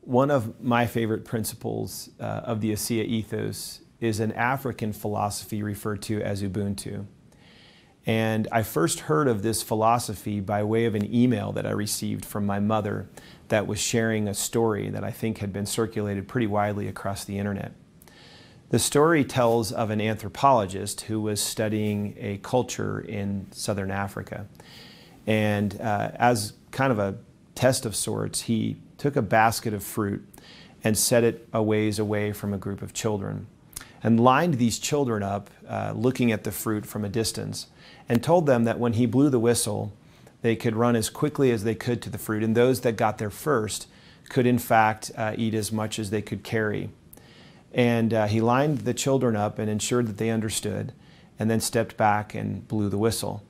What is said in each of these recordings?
one of my favorite principles of the ASEA ethos is an African philosophy referred to as Ubuntu. And I first heard of this philosophy by way of an email that I received from my mother that was sharing a story that I think had been circulated pretty widely across the internet. The story tells of an anthropologist who was studying a culture in southern Africa. And as kind of a test of sorts, he took a basket of fruit and set it a ways away from a group of children and lined these children up looking at the fruit from a distance and told them that when he blew the whistle, they could run as quickly as they could to the fruit, and those that got there first could in fact eat as much as they could carry. And he lined the children up and ensured that they understood, and then stepped back and blew the whistle.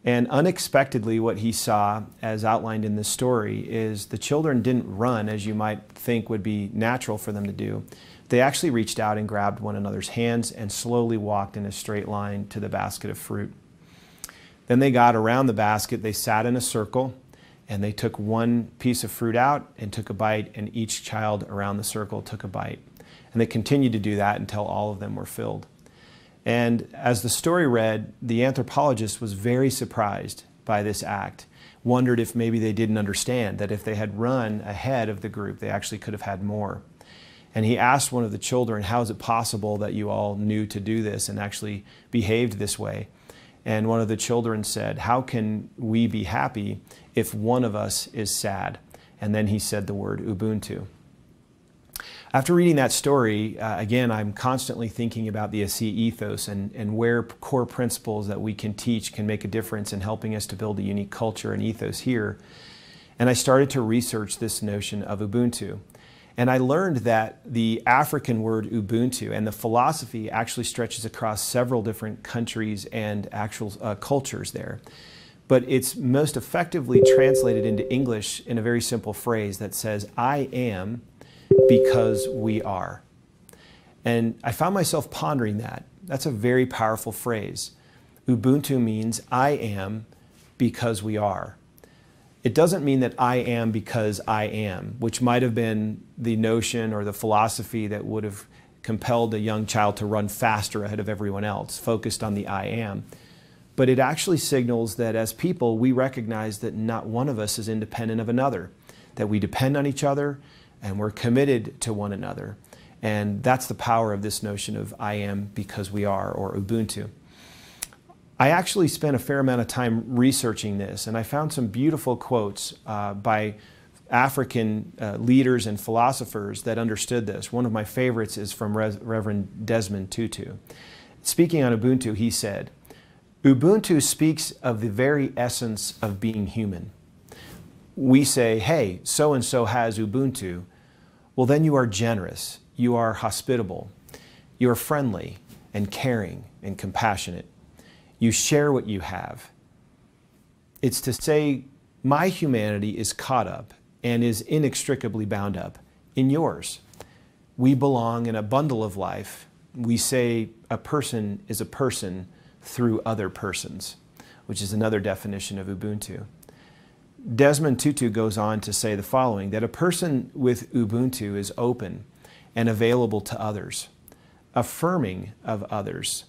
And unexpectedly, what he saw, as outlined in this story, is the children didn't run as you might think would be natural for them to do. They actually reached out and grabbed one another's hands and slowly walked in a straight line to the basket of fruit. Then they got around the basket, they sat in a circle, and they took one piece of fruit out and took a bite, and each child around the circle took a bite. And they continued to do that until all of them were filled. And as the story read, the anthropologist was very surprised by this act, wondered if maybe they didn't understand that if they had run ahead of the group, they actually could have had more. And he asked one of the children, how is it possible that you all knew to do this and actually behaved this way? And one of the children said, how can we be happy if one of us is sad? And then he said the word Ubuntu. After reading that story, again, I'm constantly thinking about the ASEA ethos and where core principles that we can teach can make a difference in helping us to build a unique culture and ethos here. And I started to research this notion of Ubuntu. And I learned that the African word Ubuntu and the philosophy actually stretches across several different countries and actual cultures there. But it's most effectively translated into English in a very simple phrase that says, I am because we are. And I found myself pondering that. That's a very powerful phrase. Ubuntu means I am because we are. It doesn't mean that I am because I am, which might have been the notion or the philosophy that would have compelled a young child to run faster ahead of everyone else, focused on the I am. But it actually signals that as people, we recognize that not one of us is independent of another, that we depend on each other and we're committed to one another. And that's the power of this notion of I am because we are, or Ubuntu. I actually spent a fair amount of time researching this, and I found some beautiful quotes by African leaders and philosophers that understood this. One of my favorites is from Reverend Desmond Tutu. Speaking on Ubuntu, he said, Ubuntu speaks of the very essence of being human. We say, hey, so-and-so has Ubuntu. Well, then you are generous, you are hospitable, you are friendly and caring and compassionate. You share what you have. It's to say, my humanity is caught up and is inextricably bound up in yours. We belong in a bundle of life. We say a person is a person through other persons, which is another definition of Ubuntu. Desmond Tutu goes on to say the following, that a person with Ubuntu is open and available to others, affirming of others,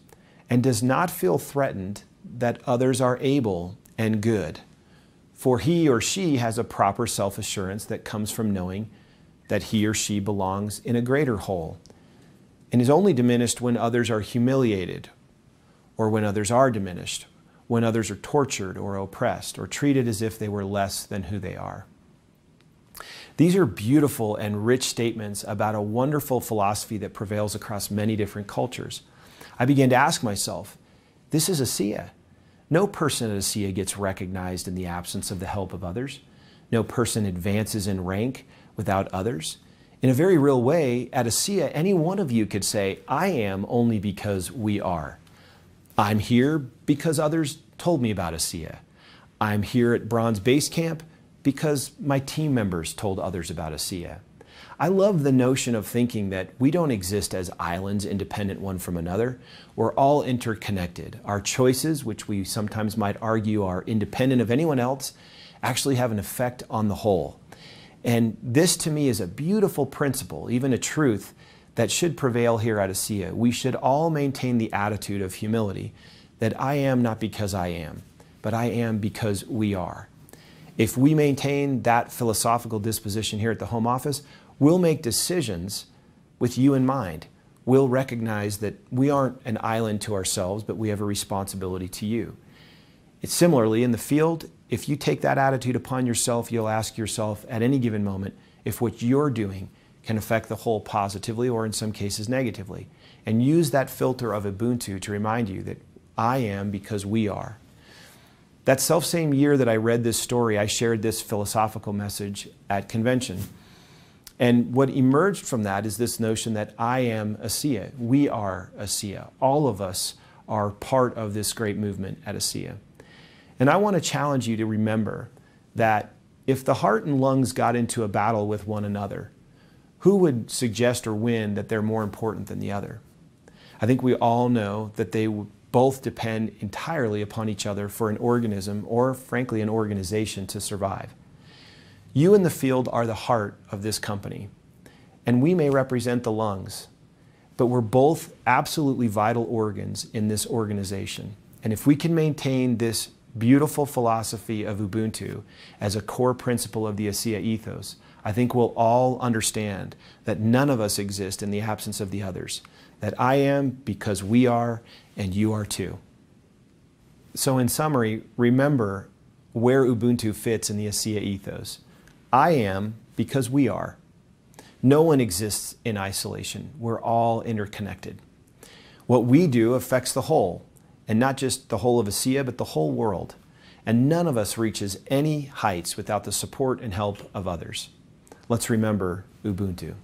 and does not feel threatened that others are able and good, for he or she has a proper self-assurance that comes from knowing that he or she belongs in a greater whole, and is only diminished when others are humiliated, or when others are diminished, when others are tortured or oppressed, or treated as if they were less than who they are. These are beautiful and rich statements about a wonderful philosophy that prevails across many different cultures. I began to ask myself, this is ASEA. No person at ASEA gets recognized in the absence of the help of others. No person advances in rank without others. In a very real way, at ASEA, any one of you could say, I am only because we are. I'm here because others told me about ASEA. I'm here at Bronze Base Camp because my team members told others about ASEA. I love the notion of thinking that we don't exist as islands independent one from another. We're all interconnected. Our choices, which we sometimes might argue are independent of anyone else, actually have an effect on the whole. And this to me is a beautiful principle, even a truth that should prevail here at ASEA. We should all maintain the attitude of humility, that I am not because I am, but I am because we are. If we maintain that philosophical disposition here at the home office, we'll make decisions with you in mind. We'll recognize that we aren't an island to ourselves, but we have a responsibility to you. It's similarly in the field, if you take that attitude upon yourself, you'll ask yourself at any given moment if what you're doing can affect the whole positively or in some cases negatively. And use that filter of Ubuntu to remind you that I am because we are. That self-same year that I read this story, I shared this philosophical message at convention. And what emerged from that is this notion that I am ASEA. We are ASEA. All of us are part of this great movement at ASEA. And I want to challenge you to remember that if the heart and lungs got into a battle with one another, who would suggest or win that they're more important than the other? I think we all know that they both depend entirely upon each other for an organism or, frankly, an organization to survive. You in the field are the heart of this company, and we may represent the lungs, but we're both absolutely vital organs in this organization. And if we can maintain this beautiful philosophy of Ubuntu as a core principle of the ASEA ethos, I think we'll all understand that none of us exist in the absence of the others, that I am because we are and you are too. So in summary, remember where Ubuntu fits in the ASEA ethos. I am because we are. No one exists in isolation. We're all interconnected. What we do affects the whole, and not just the whole of ASEA, but the whole world. And none of us reaches any heights without the support and help of others. Let's remember Ubuntu.